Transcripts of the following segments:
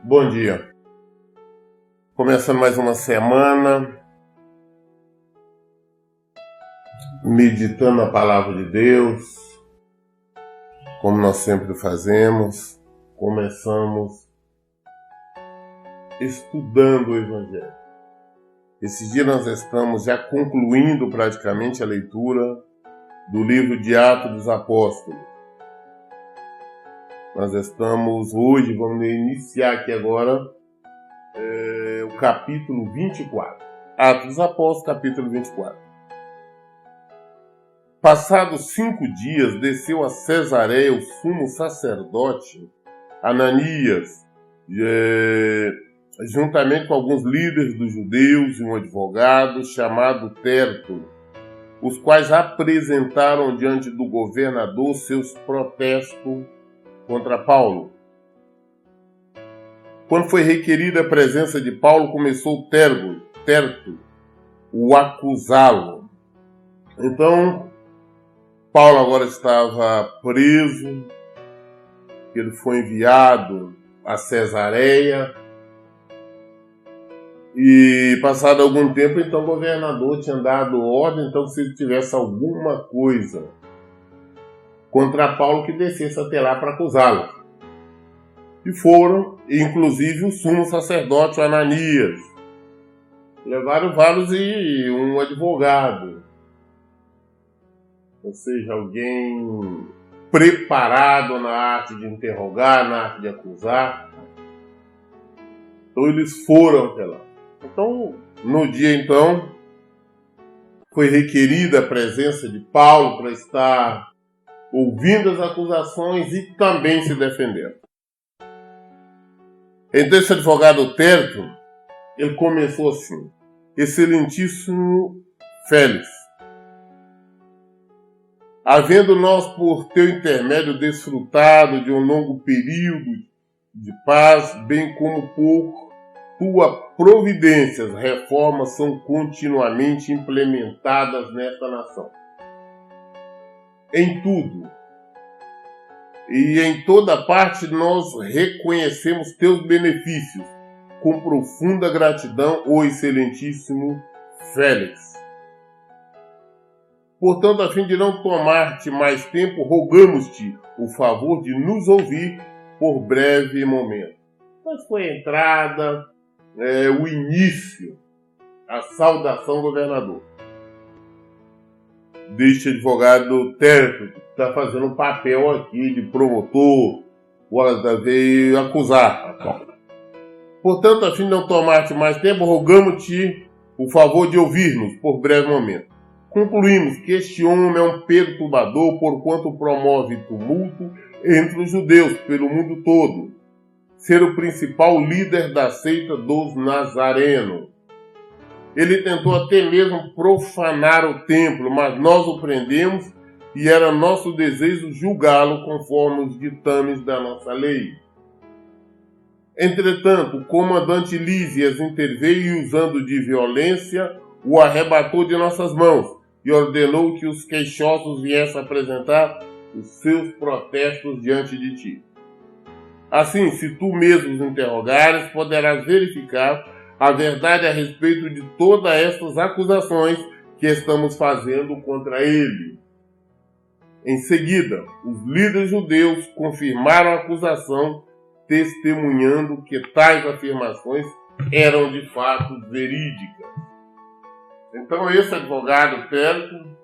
Bom dia. Começando mais uma semana, meditando a palavra de Deus, como nós sempre fazemos. Começamos estudando o Evangelho. Esses dias nós estamos já concluindo praticamente a leitura do livro de Atos dos Apóstolos. Nós estamos hoje, vamos iniciar aqui agora o capítulo 24. Atos dos Apóstolos, capítulo 24. Passados 5 dias, desceu a Cesareia o sumo sacerdote Ananias, juntamente com alguns líderes dos judeus e um advogado chamado Tértulo, os quais apresentaram diante do governador seus protestos contra Paulo. Quando foi requerida a presença de Paulo, começou Tértulo o acusá-lo. Então, Paulo agora estava preso, ele foi enviado a Cesareia e, passado algum tempo, então o governador tinha dado ordem, então, se ele tivesse alguma coisa contra Paulo, que descesse até lá para acusá-lo. E foram, inclusive, o sumo sacerdote, o Ananias. Levaram vários e um advogado. Ou seja, alguém preparado na arte de interrogar, na arte de acusar. Então eles foram até lá. Então, no dia então, foi requerida a presença de Paulo para estar ouvindo as acusações e também se defendendo. Então esse advogado Tértulo, ele começou assim: Excelentíssimo Félix, havendo nós por teu intermédio desfrutado de um longo período de paz, bem como por tua providências, reformas são continuamente implementadas nesta nação. Em tudo e em toda parte nós reconhecemos teus benefícios com profunda gratidão, ó excelentíssimo Félix. Portanto, a fim de não tomar-te mais tempo, rogamos-te o favor de nos ouvir por breve momento. Mas foi a entrada, o início, a saudação, governador. Deste advogado Tértulo, que está fazendo um papel aqui de promotor, veio acusar. Portanto, a fim de não tomar-te mais tempo, rogamos-te o favor de ouvir-nos por breve momento. Concluímos que este homem é um perturbador, porquanto promove tumulto entre os judeus pelo mundo todo, ser o principal líder da seita dos Nazarenos. Ele tentou até mesmo profanar o templo, mas nós o prendemos e era nosso desejo julgá-lo conforme os ditames da nossa lei. Entretanto, o comandante Lísias interveio e, usando de violência, o arrebatou de nossas mãos e ordenou que os queixosos viessem apresentar os seus protestos diante de ti. Assim, se tu mesmo os interrogares, poderás verificar a verdade a respeito de todas estas acusações que estamos fazendo contra ele. Em seguida, os líderes judeus confirmaram a acusação, testemunhando que tais afirmações eram de fato verídicas. Então esse advogado Tértulo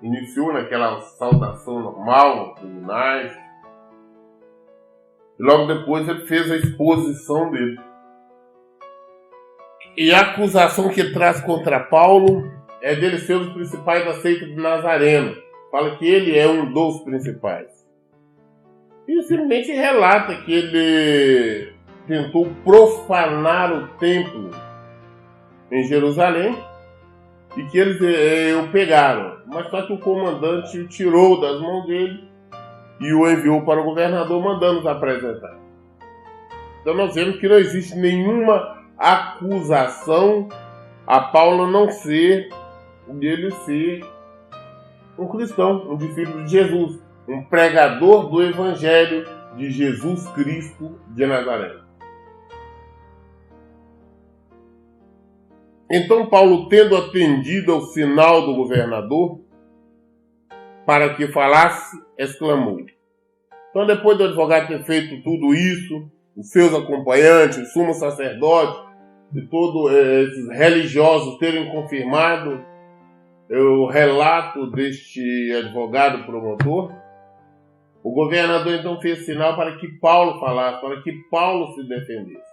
iniciou naquela saudação normal aos tribunais e logo depois ele fez a exposição dele. E a acusação que traz contra Paulo é dele ser um dos principais da seita de Nazareno. Fala que ele é um dos principais. E simplesmente relata que ele tentou profanar o templo em Jerusalém e que eles o pegaram. Mas só que o comandante o tirou das mãos dele e o enviou para o governador, mandando-os apresentar. Então nós vemos que não existe nenhuma acusação a Paulo não ser ele ser um cristão, um discípulo de Jesus, um pregador do Evangelho de Jesus Cristo de Nazaré. Então Paulo, tendo atendido ao sinal do governador para que falasse, exclamou. Então, depois do advogado ter feito tudo isso, os seus acompanhantes, o sumo sacerdote e todos esses religiosos terem confirmado o relato deste advogado promotor, o governador então fez sinal para que Paulo falasse, para que Paulo se defendesse.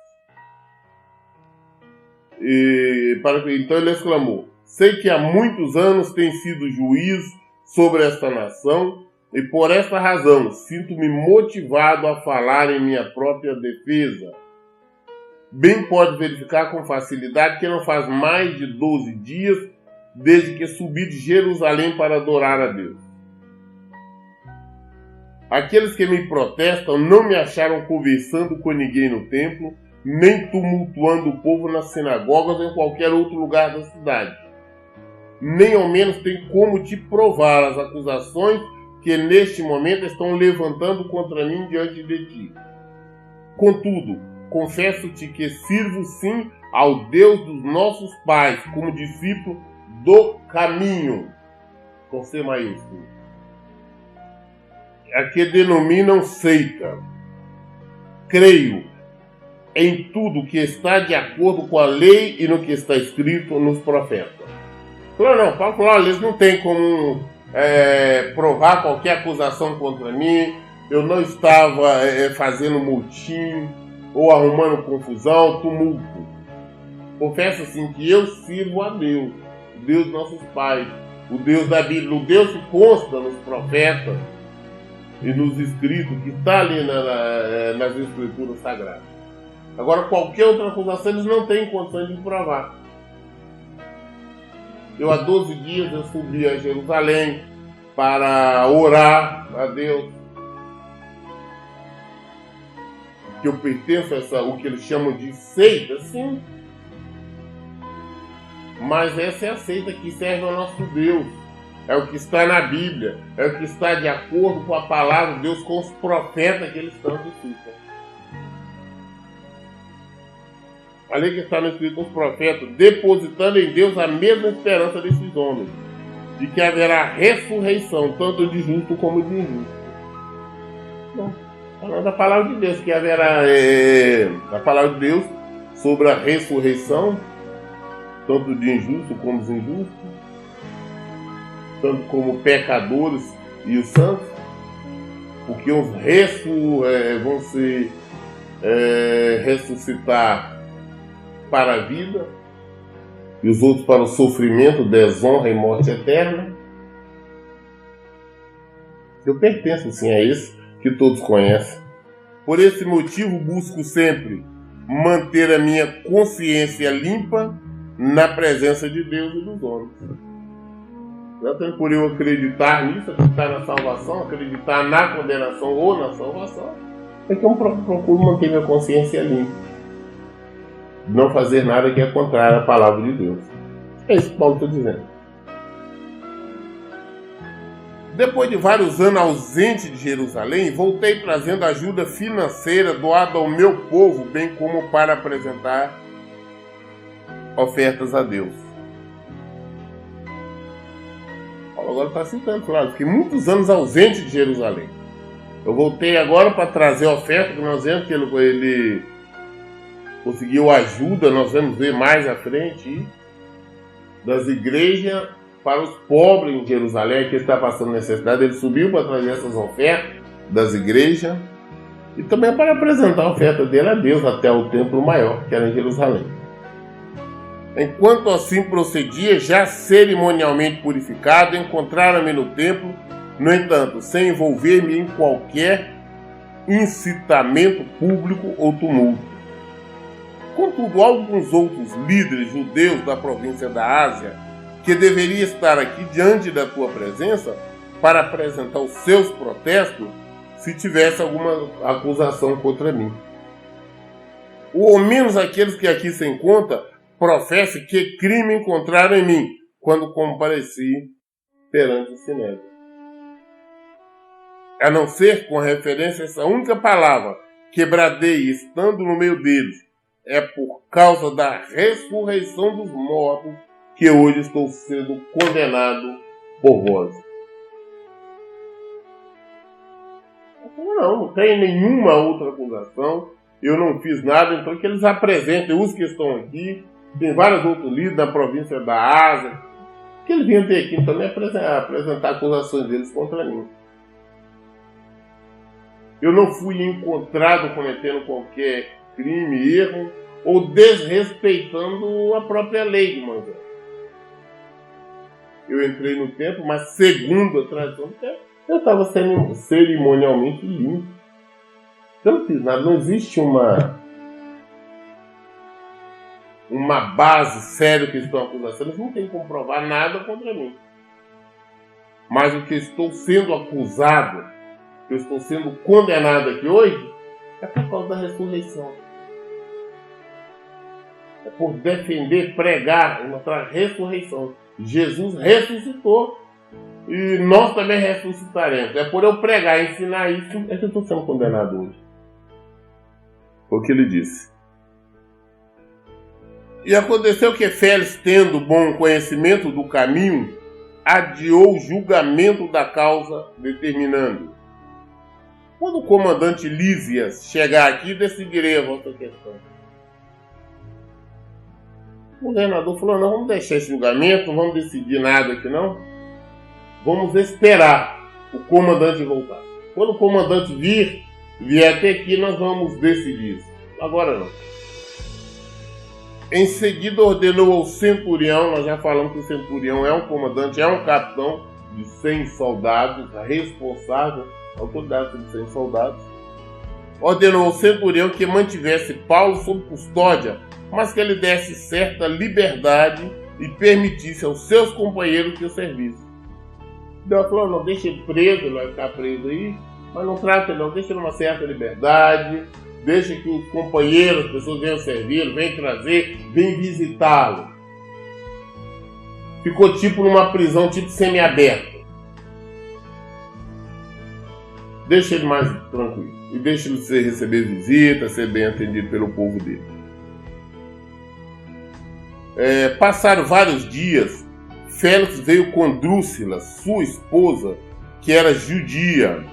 Então ele exclamou: sei que há muitos anos tem sido juiz sobre esta nação e por esta razão sinto-me motivado a falar em minha própria defesa. Bem pode verificar com facilidade que não faz mais de 12 dias desde que subi de Jerusalém para adorar a Deus. Aqueles que me protestam não me acharam conversando com ninguém no templo, nem tumultuando o povo nas sinagogas ou em qualquer outro lugar da cidade. Nem ao menos tem como te provar as acusações que neste momento estão levantando contra mim diante de ti. Contudo, confesso-te que sirvo sim ao Deus dos nossos pais, como discípulo do caminho, com C maiúsculo, a que denominam seita. Creio em tudo que está de acordo com a lei e no que está escrito nos profetas. Não, Paulo falou, eles não tem como provar qualquer acusação contra mim, eu não estava fazendo motim ou arrumando confusão, tumulto. Confesso assim que eu sirvo a Deus, o Deus dos nossos pais, o Deus da Bíblia, o Deus que consta nos profetas e nos escritos, que está ali nas escrituras sagradas. Agora, qualquer outra acusação eles não têm condições de provar. Eu, há 12 dias, eu subi a Jerusalém para orar a Deus. Que eu pertenço a o que eles chamam de seita, sim. Mas essa é a seita que serve ao nosso Deus. É o que está na Bíblia. É o que está de acordo com a palavra de Deus, com os profetas que eles tanto citam. Ali que está no escrito os profetas, depositando em Deus a mesma esperança desses homens, de que haverá ressurreição, tanto de justo como de injusto. Bom, falando da palavra de Deus, que haverá a palavra de Deus sobre a ressurreição, tanto de injusto como de injusto, tanto como pecadores e os santos, porque uns vão se ressuscitar para a vida e os outros para o sofrimento, desonra e morte eterna. Eu pertenço sim a isso que todos conhecem. Por esse motivo busco sempre manter a minha consciência limpa na presença de Deus e dos homens. Não por eu acreditar nisso, acreditar na salvação, acreditar na condenação ou na salvação, é que eu procuro manter minha consciência limpa. Não fazer nada que é contrário à palavra de Deus. É isso que Paulo está dizendo. Depois de vários anos ausente de Jerusalém, voltei trazendo ajuda financeira doada ao meu povo, bem como para apresentar ofertas a Deus. Paulo agora está citando, claro, fiquei muitos anos ausente de Jerusalém. Eu voltei agora para trazer oferta, que nós vemos que ele conseguiu ajuda, nós vamos ver mais à frente, das igrejas para os pobres em Jerusalém, que está passando necessidade. Ele subiu para trazer essas ofertas das igrejas e também para apresentar a oferta dele a Deus até o templo maior, que era em Jerusalém. Enquanto assim procedia, já cerimonialmente purificado, encontraram-me no templo, no entanto, sem envolver-me em qualquer incitamento público ou tumulto. Contudo, alguns outros líderes judeus da província da Ásia, que deveriam estar aqui diante da tua presença para apresentar os seus protestos, se tivesse alguma acusação contra mim. Ou ao menos aqueles que aqui se encontram, professe que crime encontraram em mim quando compareci perante o Sinédrio. A não ser com referência a essa única palavra que bradei estando no meio deles, é por causa da ressurreição dos mortos que hoje estou sendo condenado por vós. Não tem nenhuma outra acusação, eu não fiz nada, então que eles apresentem, os que estão aqui, tem vários outros líderes da província da Ásia, que eles vinham ter aqui também apresentar acusações deles contra mim. Eu não fui encontrado cometendo qualquer crime, erro, ou desrespeitando a própria lei de Moisés. Eu entrei no templo, mas segundo a tradição do templo, eu estava cerimonialmente limpo. Eu não fiz nada, não existe uma base séria que estão acusando. Eles não têm como provar nada contra mim. Mas o que estou sendo acusado, que eu estou sendo condenado aqui hoje, é por causa da ressurreição. É por defender, pregar e mostrar a ressurreição. Jesus ressuscitou e nós também ressuscitaremos. É por eu pregar e ensinar isso é que eu estou sendo condenado hoje. Foi o que ele disse. E aconteceu que Félix, tendo bom conhecimento do caminho, adiou o julgamento da causa, determinando: quando o comandante Lísias chegar aqui, decidirei a vossa questão. O governador falou: não vamos deixar esse julgamento, não vamos decidir nada aqui não. Vamos esperar o comandante voltar. Quando o comandante vier até aqui, nós vamos decidir isso. Agora não. Em seguida ordenou ao centurião, nós já falamos que o centurião é um comandante, é um capitão de 100 soldados, responsável, autoridade de 100 soldados. Ordenou ao centurião que mantivesse Paulo sob custódia, mas que ele desse certa liberdade e permitisse aos seus companheiros que o servissem. Então ele falou: não, deixa ele preso, ele vai ficar preso aí, mas não trata ele não, deixa ele uma certa liberdade, deixa que os companheiros, as pessoas venham servir, venham trazer, venham visitá-lo. Ficou tipo numa prisão, tipo semi-aberta. Deixa ele mais tranquilo e deixa ele receber visita, ser bem atendido pelo povo dele. Passaram vários dias. Félix veio com Drúxila, sua esposa, que era judia,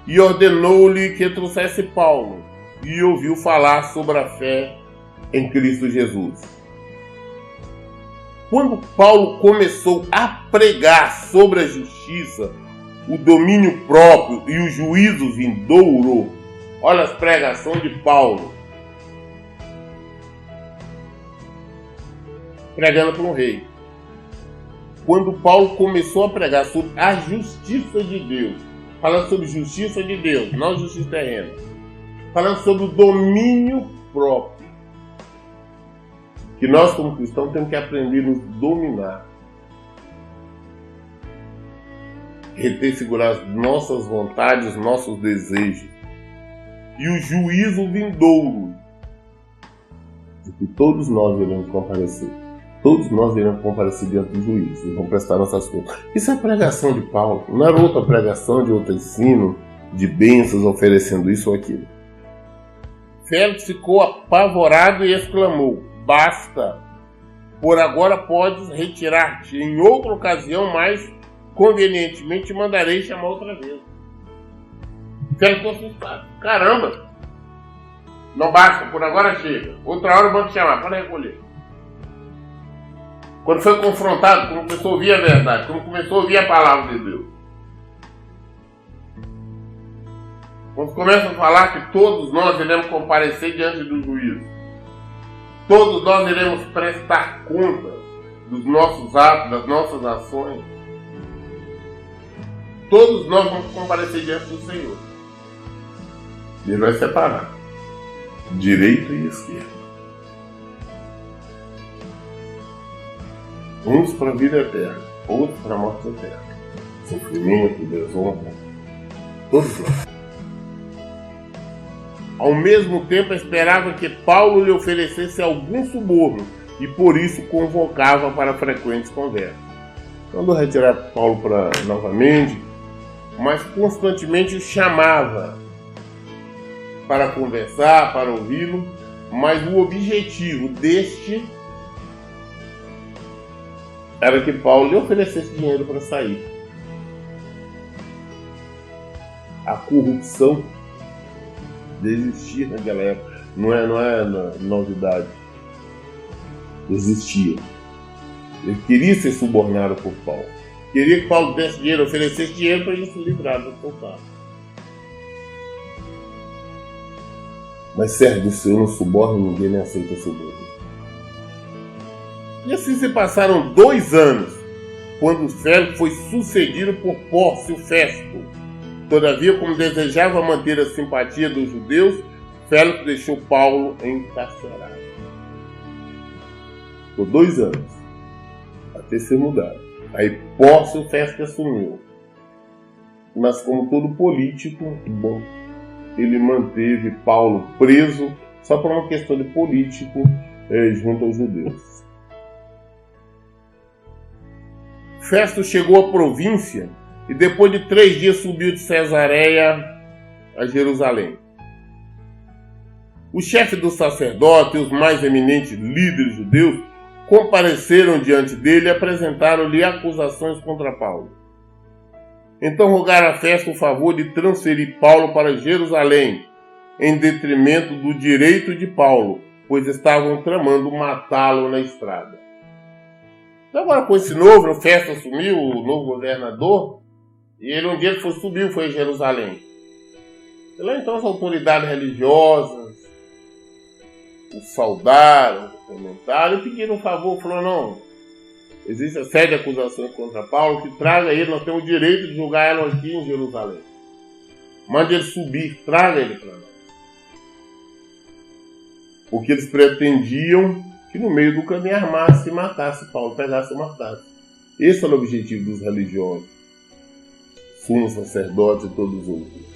e ordenou-lhe que trouxesse Paulo, e ouviu falar sobre a fé em Cristo Jesus. Quando Paulo começou a pregar sobre a justiça, o domínio próprio e o juízo vindouro, olha as pregações de Paulo, pregando para um rei. Quando Paulo começou a pregar sobre a justiça de Deus, falando sobre justiça de Deus, não justiça terrena, falando sobre o domínio próprio, que nós como cristãos temos que aprender a nos dominar, reter e segurar as nossas vontades, os nossos desejos, e o juízo vindouro, de que todos nós iremos comparecer. Todos nós iremos comparecer diante do juízo e vamos prestar nossas contas. Isso é a pregação de Paulo, não era outra pregação de outro ensino, de bênçãos oferecendo isso ou aquilo. Félix ficou apavorado e exclamou: basta, por agora podes retirar-te, em outra ocasião mais convenientemente mandarei chamar outra vez. Félix ficou assustado: caramba, não basta, por agora chega, outra hora vamos te chamar, para recolher. Quando foi confrontado, quando começou a ouvir a verdade, quando começou a ouvir a palavra de Deus, quando começa a falar que todos nós iremos comparecer diante do juízo, todos nós iremos prestar conta dos nossos atos, das nossas ações, todos nós vamos comparecer diante do Senhor. Ele vai separar direita e esquerda. Uns para a vida eterna, outros para a morte eterna. Sofrimento, desonra, todos nós. Ao mesmo tempo esperava que Paulo lhe oferecesse algum suborno, e por isso convocava para frequentes conversas. Mandou retirar Paulo novamente, mas constantemente o chamava para conversar, para ouvi-lo, mas o objetivo deste era que Paulo lhe oferecesse dinheiro para sair. A corrupção existia naquela época, não é novidade. Existia. Ele queria ser subornado por Paulo. Queria que Paulo desse dinheiro, oferecesse dinheiro para ele se livrar do pecado. Mas servo do Senhor não suborna, ninguém nem aceita suborno. E assim se passaram 2 anos, quando Félix foi sucedido por Pórcio Festo. Todavia, como desejava manter a simpatia dos judeus, Félix deixou Paulo encarcerado. Por 2 anos, até ser mudado. Aí Pórcio Festo assumiu. Mas como todo político, bom, ele manteve Paulo preso só por uma questão de político junto aos judeus. Festo chegou à província e depois de 3 dias subiu de Cesareia a Jerusalém. O chefe do sacerdote e os mais eminentes líderes judeus compareceram diante dele e apresentaram-lhe acusações contra Paulo. Então rogaram a Festo o favor de transferir Paulo para Jerusalém, em detrimento do direito de Paulo, pois estavam tramando matá-lo na estrada. Então agora com esse novo, o Festo assumiu, o novo governador, e ele um dia subiu a Jerusalém. E lá então as autoridades religiosas o saudaram, o comentaram e pediram um favor, falou, não, existe a série de acusações contra Paulo, que traga ele, nós temos o direito de julgar ela aqui em Jerusalém. Mande ele subir, traga ele para nós. Porque eles pretendiam que no meio do caminho armasse e matasse Paulo, pegasse e matasse. Esse era o objetivo dos religiosos, sumos sacerdotes e todos os outros.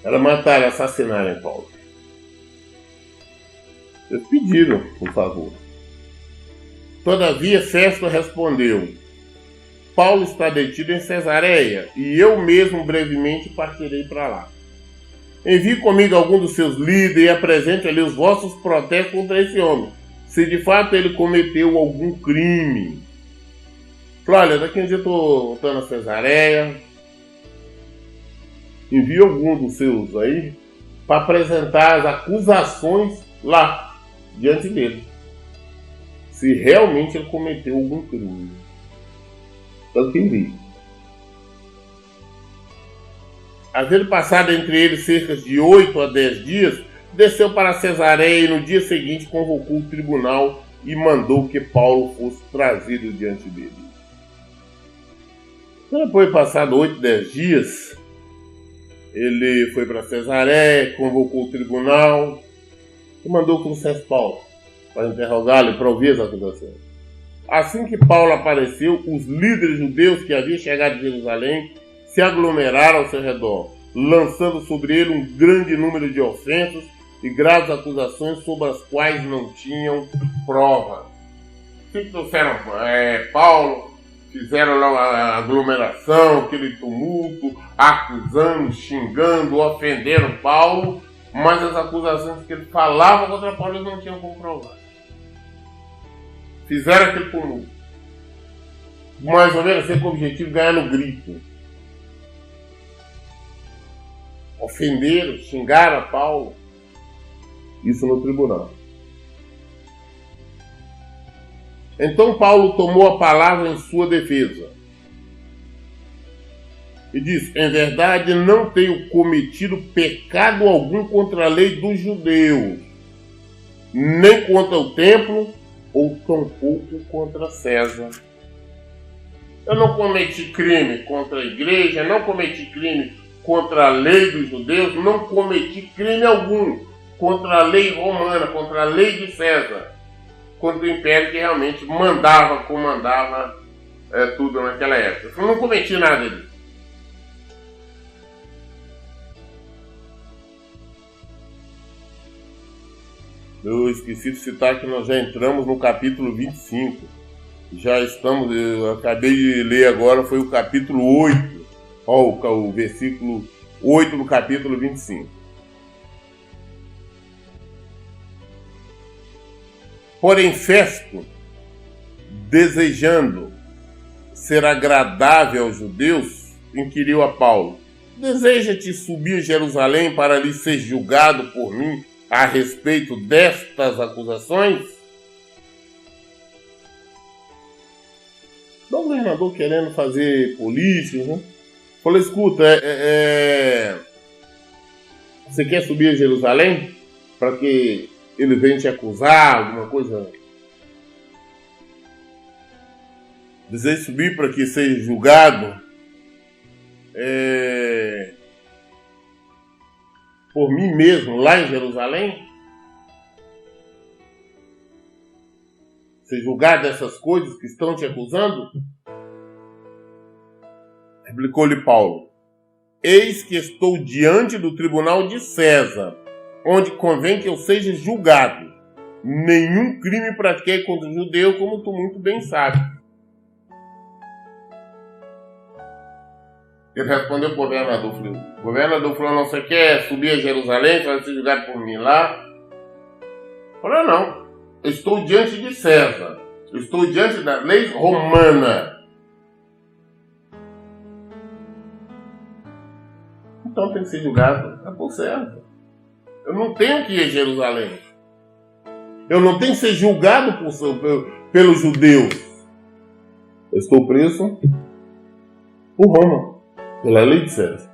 Era matar e assassinarem Paulo. Eles pediram, por favor. Todavia, Festo respondeu, Paulo está detido em Cesareia, e eu mesmo brevemente partirei para lá. Envie comigo algum dos seus líderes e apresente-lhe os vossos protestos contra esse homem, se de fato ele cometeu algum crime. Falei, olha, daqui a um dia eu estou voltando a Cesareia, envie algum dos seus aí para apresentar as acusações lá, diante dele, se realmente ele cometeu algum crime. Tanto que envie. Havendo passado entre eles cerca de 8 a 10 dias, desceu para Cesareia e no dia seguinte convocou o tribunal e mandou que Paulo fosse trazido diante dele. Depois de passado 8, 10 dias, ele foi para Cesareia, convocou o tribunal e mandou que trouxesse Paulo para interrogá-lo e para ouvir as acusações. Assim que Paulo apareceu, os líderes judeus que haviam chegado de Jerusalém se aglomeraram ao seu redor, lançando sobre ele um grande número de ofensas e graves acusações sobre as quais não tinham prova. O que trouxeram Paulo? Fizeram lá a aglomeração, aquele tumulto, acusando, xingando, ofenderam Paulo, mas as acusações que ele falava contra Paulo eles não tinham como provar. Fizeram aquele tumulto. Mais ou menos sempre com o objetivo de ganhar no grito. Ofenderam, xingaram a Paulo. Isso no tribunal. Então Paulo tomou a palavra em sua defesa e disse, em verdade não tenho cometido pecado algum contra a lei dos judeus, nem contra o templo, ou tampouco contra César. Eu não cometi crime contra a igreja, não cometi crime contra a lei dos judeus, não cometi crime algum contra a lei romana, contra a lei de César, contra o império que realmente mandava, comandava tudo naquela época. Eu não cometi nada disso. Eu esqueci de citar que nós já entramos no capítulo 25. Já estamos, eu acabei de ler agora, foi o capítulo 8. Ó, o versículo 8 do capítulo 25. Porém, Festo, desejando ser agradável aos judeus, inquiriu a Paulo: deseja-te subir a Jerusalém para ali ser julgado por mim a respeito destas acusações? O governador querendo fazer política, né? Falou: escuta, você quer subir a Jerusalém para que ele venha te acusar, alguma coisa? Deseja subir para que seja julgado por mim mesmo lá em Jerusalém? Ser julgado dessas coisas que estão te acusando? Replicou-lhe Paulo: eis que estou diante do tribunal de César, onde convém que eu seja julgado. Nenhum crime pratiquei contra o judeu, como tu muito bem sabes. Ele respondeu ao governador. O governador falou: não, você quer subir a Jerusalém, você vai ser julgado por mim lá? Falou: não, eu estou diante de César, eu estou diante da lei romana. Então tem que ser julgado. Tá por certo. Eu não tenho que ir a Jerusalém. Eu não tenho que ser julgado pelos judeus. Eu estou preso por Roma, pela lei de César.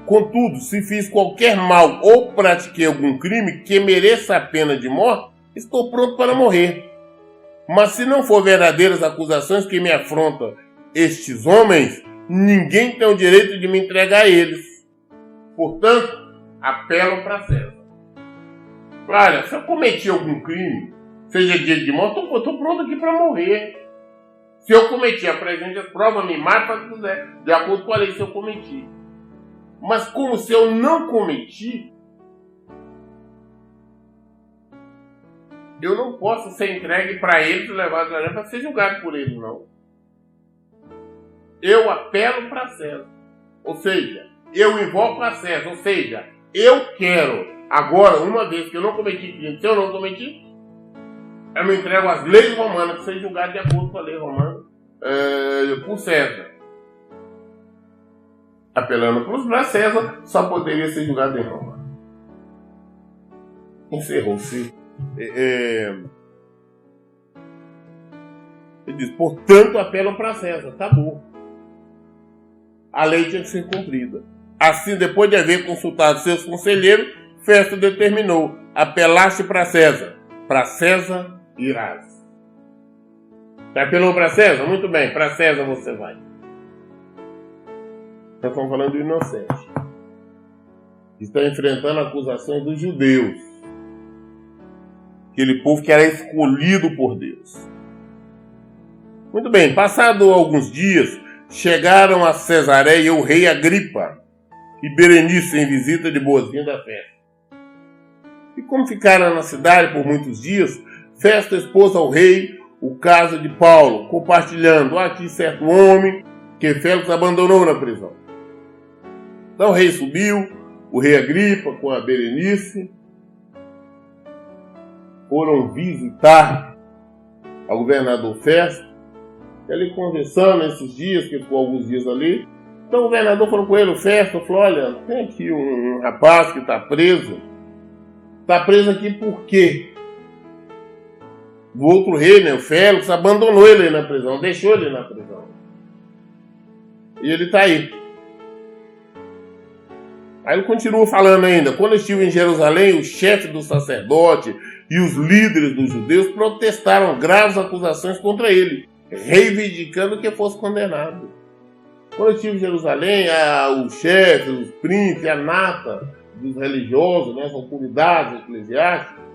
Contudo, se fiz qualquer mal ou pratiquei algum crime que mereça a pena de morte, estou pronto para morrer. Mas se não for verdadeiras acusações que me afrontam estes homens, ninguém tem o direito de me entregar a eles. Portanto, apelo para César. Olha, se eu cometi algum crime, seja dia de morte, eu estou pronto aqui para morrer. Se eu cometi, apresente as provas, me mate para quiser, de acordo com a lei, se eu cometi. Mas como se eu não cometi, eu não posso ser entregue para eles e levado para ser julgado por eles, não. Eu apelo para César. Ou seja, eu invoco a César. Ou seja, eu quero, agora, uma vez que eu não cometi crime, se eu não cometi, eu me entrego às leis romanas, que seja julgado de acordo com a lei romana, por César. Apelando para César, só poderia ser julgado em Roma. Encerrou-se. Ele diz: portanto, apelo para César. Acabou. A lei tinha que ser cumprida. Assim, depois de haver consultado seus conselheiros, Festo determinou: apelaste para César. Para César irás. Você apelou para César? Muito bem, para César você vai. Nós estamos falando do inocente. Está enfrentando acusações dos judeus. Aquele povo que era escolhido por Deus. Muito bem, passado alguns dias, chegaram a Cesareia o rei Agripa e Berenice em visita de boas-vindas à festa. E como ficaram na cidade por muitos dias, Festo expôs ao rei o caso de Paulo, compartilhando: aqui certo homem que Félix abandonou na prisão. Então o rei subiu, o rei Agripa com a Berenice foram visitar ao governador Festo, e ali conversando esses dias, que ficou alguns dias ali. Então o governador falou com ele, o Festo, falou: olha, tem aqui um rapaz que está preso. Está preso aqui por quê? O outro rei, né, o Félix, abandonou ele na prisão, deixou ele na prisão. E ele está aí. Aí ele continua falando ainda: quando eu estive em Jerusalém, o chefe do sacerdote e os líderes dos judeus protestaram graves acusações contra ele, reivindicando que fosse condenado. Quando eu estive em Jerusalém, os chefes, os príncipes, a nata dos religiosos, né, as autoridades eclesiásticas,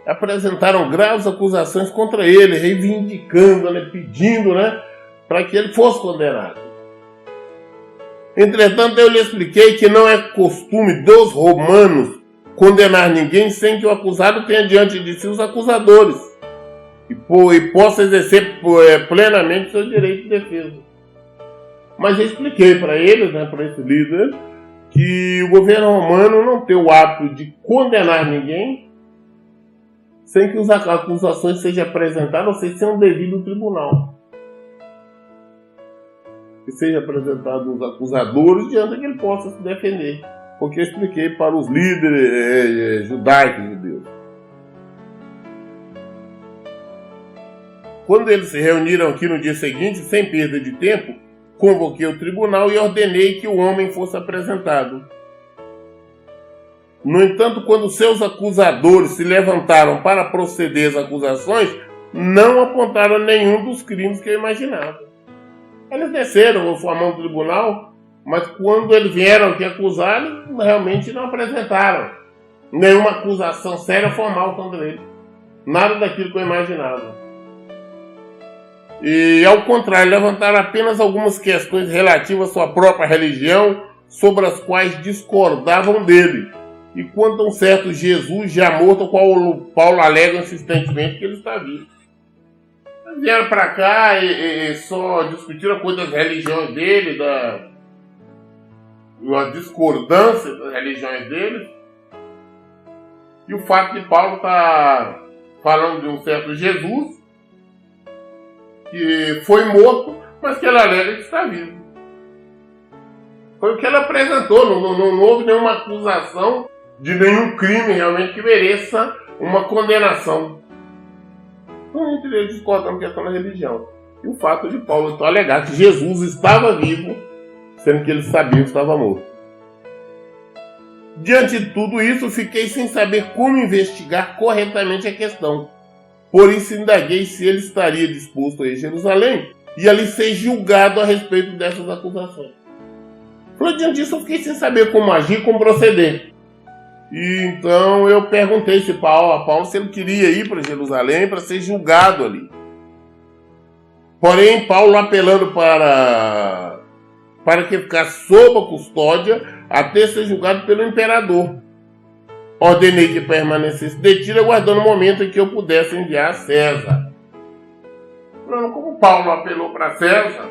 apresentaram graves acusações contra ele, reivindicando, né, pedindo, né, para que ele fosse condenado. Entretanto, eu lhe expliquei que não é costume dos romanos condenar ninguém sem que o acusado tenha diante de si os acusadores e possa exercer plenamente seu direito de defesa. Mas eu expliquei para eles, para esse líder, que o governo romano não tem o hábito de condenar ninguém sem que as acusações sejam apresentadas, ou seja, sem um devido tribunal. Que sejam apresentados os acusadores diante que ele possa se defender. Porque eu expliquei para os líderes judaicos de Deus. Quando eles se reuniram aqui no dia seguinte, sem perda de tempo, convoquei o tribunal e ordenei que o homem fosse apresentado. No entanto, quando seus acusadores se levantaram para proceder às acusações, não apontaram nenhum dos crimes que eu imaginava. Eles desceram, formaram o tribunal, mas quando eles vieram aqui acusar, realmente não apresentaram nenhuma acusação séria formal contra ele. Nada daquilo que eu imaginava. E, ao contrário, levantaram apenas algumas questões relativas à sua própria religião, sobre as quais discordavam dele. E quanto a um certo Jesus já morto, ao qual Paulo alega insistentemente que ele está vivo. Eles vieram para cá e só discutiram coisas das religiões dele, uma discordância das religiões dele. E o fato de Paulo estar falando de um certo Jesus, que foi morto, mas que ele alega que está vivo. Foi o que ele apresentou, não houve nenhuma acusação de nenhum crime realmente que mereça uma condenação. Então a gente discorda na questão da religião. E o fato de Paulo então alegar que Jesus estava vivo, sendo que ele sabia que estava morto. Diante de tudo isso, fiquei sem saber como investigar corretamente a questão. Por isso indaguei se ele estaria disposto a ir a Jerusalém e ali ser julgado a respeito dessas acusações. Diante disso, eu fiquei sem saber como agir, como proceder. E então eu perguntei a Paulo se ele queria ir para Jerusalém para ser julgado ali. Porém, Paulo apelando para que ficasse sob a custódia até ser julgado pelo imperador. Ordenei que permanecesse detido, aguardando o momento em que eu pudesse enviar a César. Como Paulo apelou para César,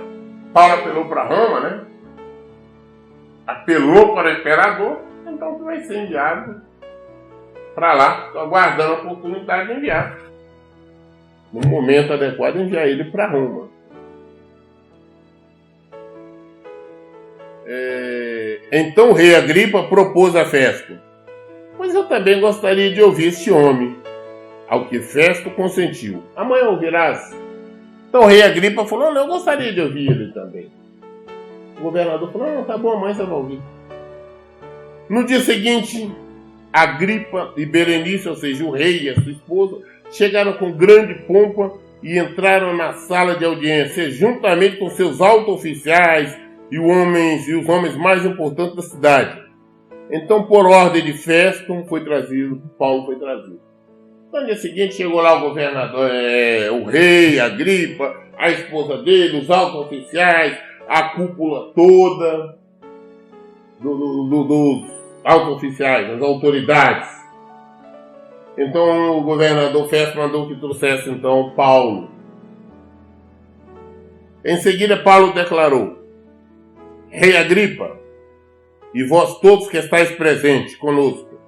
Paulo apelou para Roma, né? Apelou para o imperador, então tu vai ser enviado para lá. Estou aguardando a oportunidade de enviar. No momento adequado, enviar ele para Roma. Então o rei Agripa propôs a Festo: mas eu também gostaria de ouvir este homem. Ao que Festo consentiu. Amanhã ouvirás? Então o rei Agripa falou: não, eu gostaria de ouvir ele também. O governador falou: não, tá bom, amanhã você vai ouvir. No dia seguinte, Agripa e Berenice, ou seja, o rei e a sua esposa, chegaram com grande pompa e entraram na sala de audiência, juntamente com seus altos oficiais e os homens mais importantes da cidade. Então, por ordem de Festo, Paulo foi trazido. No dia seguinte, chegou lá o governador, o rei, Agripa, a esposa dele, os altos oficiais, a cúpula toda dos altos oficiais, das autoridades. Então, o governador Festo mandou que trouxesse, então, Paulo. Em seguida, Paulo declarou: Rei Agripa, e vós todos que estáis presentes conosco,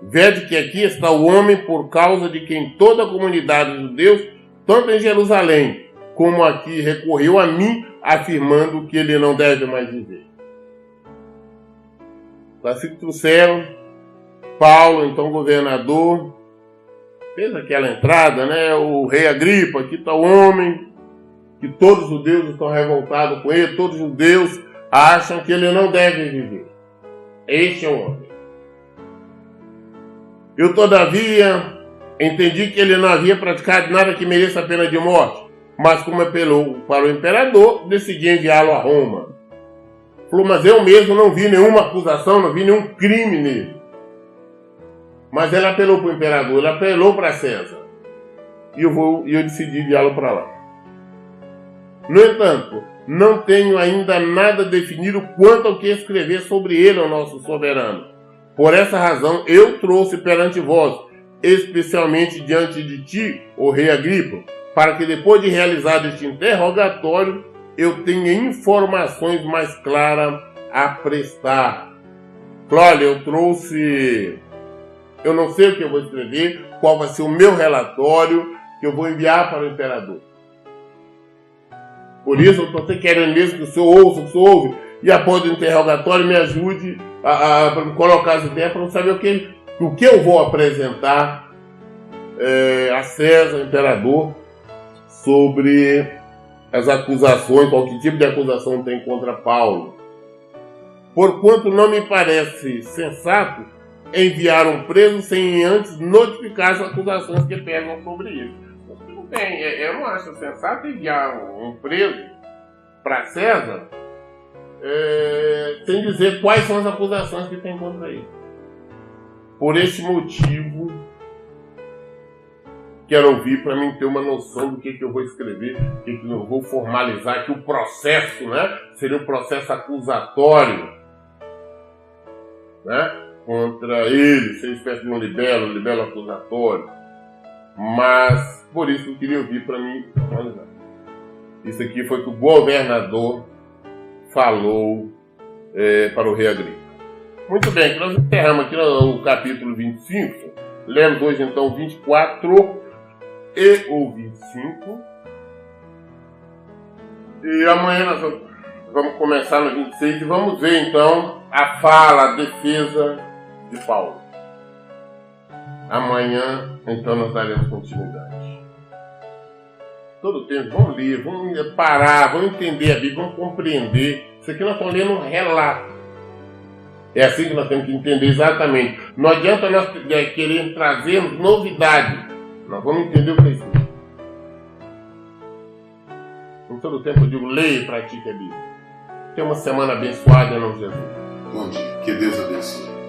vede que aqui está o homem por causa de quem toda a comunidade de Deus, tanto em Jerusalém como aqui, recorreu a mim, afirmando que ele não deve mais viver. Assim que trouxeram Paulo, então governador, fez aquela entrada, né? O rei Agripa, aqui está o homem, que todos os judeus estão revoltados com ele, todos os judeus acham que ele não deve viver. Este é o homem. Eu, todavia, entendi que ele não havia praticado nada que mereça a pena de morte, mas como apelou para o imperador, decidi enviá-lo a Roma. Falou: mas eu mesmo não vi nenhuma acusação, não vi nenhum crime nele. Mas ele apelou para o imperador, ele apelou para César. E eu decidi enviá-lo para lá. No entanto, não tenho ainda nada definido quanto ao que escrever sobre ele, o nosso soberano. Por essa razão, eu trouxe perante vós, especialmente diante de ti, ó rei Agripa, para que depois de realizado este interrogatório, eu tenha informações mais claras a prestar. Olha, eu trouxe... Eu não sei o que eu vou escrever, qual vai ser o meu relatório que eu vou enviar para o imperador. Por isso, eu estou querendo mesmo que o senhor ouve, e após o interrogatório me ajude a colocar as ideias para eu saber o que eu vou apresentar a César, o imperador, sobre as acusações, qual que tipo de acusação tem contra Paulo. Porquanto não me parece sensato enviar um preso sem antes notificar as acusações que pesam sobre ele. Não tem, eu não acho sensato enviar um preso para César sem dizer quais são as acusações que tem contra ele. Por esse motivo, quero ouvir para mim ter uma noção do que eu vou escrever, o que eu vou formalizar aqui, o processo, né? Seria um processo acusatório, né? Contra ele, seria uma espécie de um libelo acusatório. Mas, por isso eu queria ouvir para mim formalizar. Isso aqui foi o que o governador falou para o rei Agripa. Muito bem, nós encerramos aqui no capítulo 25. Lemos hoje então o 24 e o 25. E amanhã nós vamos começar no 26 e vamos ver então a fala, a defesa de Paulo. Amanhã então nós daremos continuidade. Todo o tempo, vamos ler, vamos parar, vamos entender a Bíblia, vamos compreender. Isso aqui nós estamos lendo um relato. É assim que nós temos que entender exatamente. Não adianta nós querer trazer novidade. Nós vamos entender o que é isso. Em todo o tempo eu digo, leia e pratique a Bíblia. Tenha uma semana abençoada em nome de Jesus. Bom dia, que Deus abençoe.